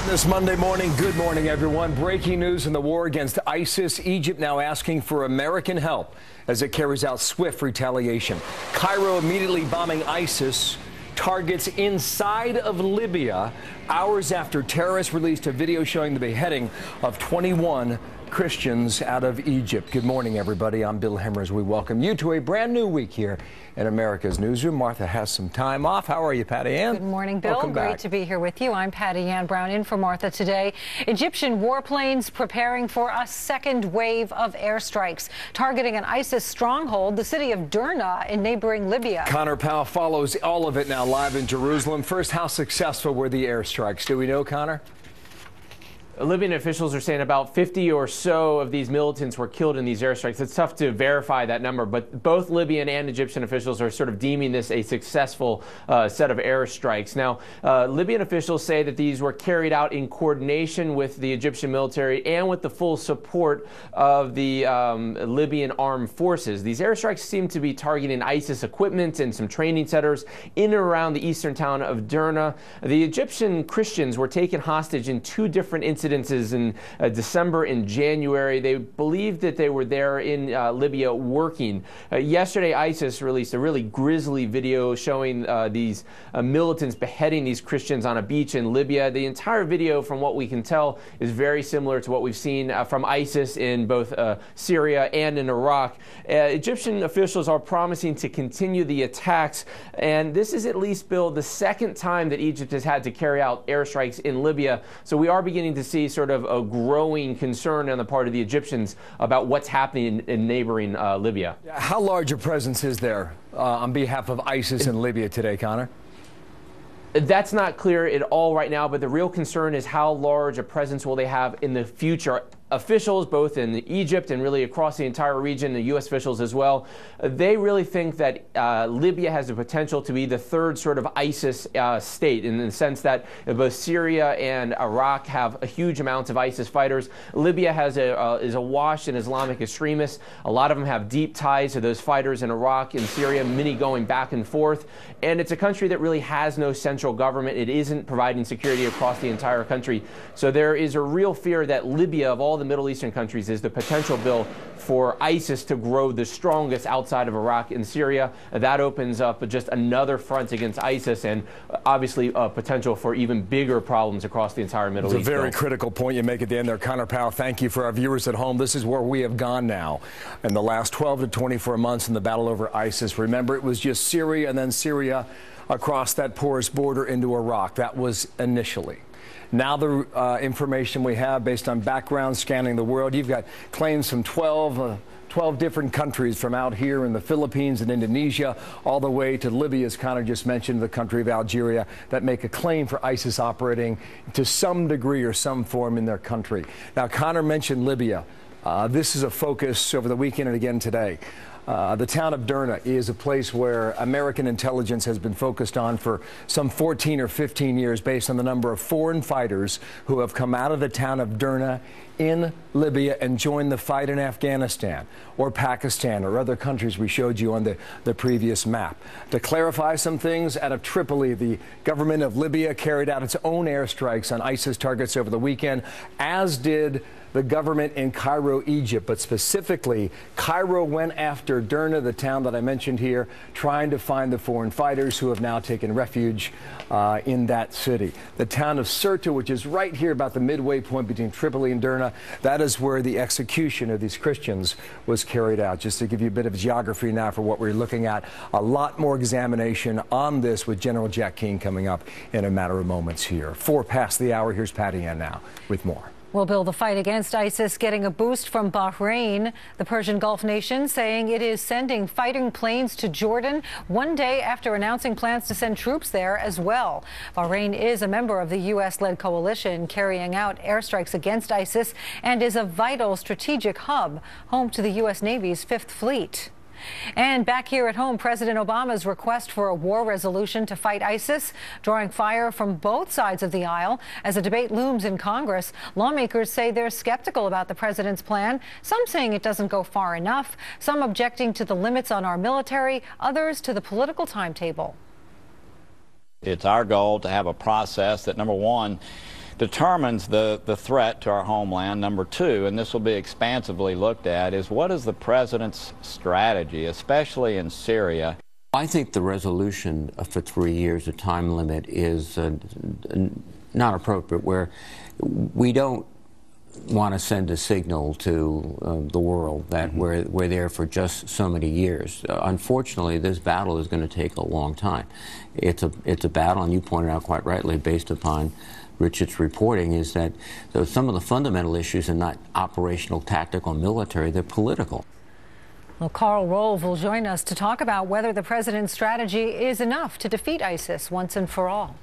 This Monday morning, good morning, everyone. Breaking news in the war against ISIS. Egypt now asking for American help as it carries out swift retaliation. Cairo immediately bombing ISIS targets inside of Libya hours after terrorists released a video showing the beheading of 21 Christians out of Egypt. Good morning, everybody. I'm Bill Hemmer as we welcome you to a brand new week here in America's Newsroom. Martha has some time off. How are you, Patty Ann? Good morning, Bill. Welcome back. Great to be here with you. I'm Patty Ann Brown in for Martha today. Egyptian warplanes preparing for a second wave of airstrikes, targeting an ISIS stronghold, the city of Derna in neighboring Libya. Connor Powell follows all of it now live in Jerusalem. First, how successful were the airstrikes? Do we know, Connor? Libyan officials are saying about 50 or so of these militants were killed in these airstrikes. It's tough to verify that number, but both Libyan and Egyptian officials are sort of deeming this a successful set of airstrikes. Now, Libyan officials say that these were carried out in coordination with the Egyptian military and with the full support of the Libyan armed forces. These airstrikes seem to be targeting ISIS equipment and some training centers in and around the eastern town of Derna. The Egyptian Christians were taken hostage in two different incidences in December and January. They believed that they were there in Libya working. Yesterday, ISIS released a really grisly video showing these militants beheading these Christians on a beach in Libya. The entire video, from what we can tell, is very similar to what we've seen from ISIS in both Syria and in Iraq. Egyptian officials are promising to continue the attacks, and this is at least, Bill, the second time that Egypt has had to carry out airstrikes in Libya. So we are beginning to see sort of a growing concern on the part of the Egyptians about what's happening in neighboring Libya. How large a presence is there on behalf of ISIS in Libya today, Connor? That's not clear at all right now, but the real concern is how large a presence will they have in the future. Officials, both in Egypt and really across the entire region, the U.S. officials as well, they really think that Libya has the potential to be the third sort of ISIS state, in the sense that both Syria and Iraq have a huge amounts of ISIS fighters. Libya is awash in Islamic extremists. A lot of them have deep ties to those fighters in Iraq and Syria, many going back and forth. And it's a country that really has no central government. It isn't providing security across the entire country. So there is a real fear that Libya, of all the Middle Eastern countries, is the potential, Bill, for ISIS to grow the strongest outside of Iraq and Syria. That opens up just another front against ISIS, and obviously potential for even bigger problems across the entire Middle East. It's a very critical point you make at the end there, Connor Powell. Thank you. For our viewers at home, this is where we have gone now in the last 12 to 24 months in the battle over ISIS. Remember, it was just Syria and then Syria across that porous border into Iraq. That was initially. Now the information we have based on background scanning the world, you've got claims from 12 different countries, from out here in the Philippines and Indonesia all the way to Libya, as Connor just mentioned, the country of Algeria, that make a claim for ISIS operating to some degree or some form in their country. Now, Connor mentioned Libya. This is a focus over the weekend and again today. The town of Derna is a place where American intelligence has been focused on for some 14 or 15 years based on the number of foreign fighters who have come out of the town of Derna in Libya and joined the fight in Afghanistan or Pakistan or other countries we showed you on the previous map. To clarify some things, out of Tripoli, the government of Libya carried out its own airstrikes on ISIS targets over the weekend, as did the government in Cairo, Egypt. But specifically, Cairo went after Derna, the town that I mentioned here, trying to find the foreign fighters who have now taken refuge in that city. The town of Sirte, which is right here about the midway point between Tripoli and Derna, that is where the execution of these Christians was carried out. Just to give you a bit of geography now for what we're looking at. A lot more examination on this with General Jack Keane coming up in a matter of moments here. 4 past the hour. Here's Patty Ann now with more. Well, Bill, the fight against ISIS getting a boost from Bahrain, the Persian Gulf nation saying it is sending fighting planes to Jordan one day after announcing plans to send troops there as well. Bahrain is a member of the U.S.-led coalition carrying out airstrikes against ISIS and is a vital strategic hub, home to the U.S. Navy's Fifth Fleet. And back here at home, President Obama's request for a war resolution to fight ISIS, drawing fire from both sides of the aisle as a debate looms in Congress. Lawmakers say they're skeptical about the president's plan, some saying it doesn't go far enough, some objecting to the limits on our military, others to the political timetable. It's our goal to have a process that, number one, determines the threat to our homeland. Number two, and this will be expansively looked at, is what is the president's strategy, especially in Syria? I think the resolution for 3 years, a time limit, is not appropriate, where we don't want to send a signal to the world that we're there for just so many years. Unfortunately, this battle is going to take a long time. It's a battle, and you pointed out quite rightly, based upon Richard's reporting, is that some of the fundamental issues are not operational, tactical, military, they're political. Well, Karl Rove will join us to talk about whether the president's strategy is enough to defeat ISIS once and for all.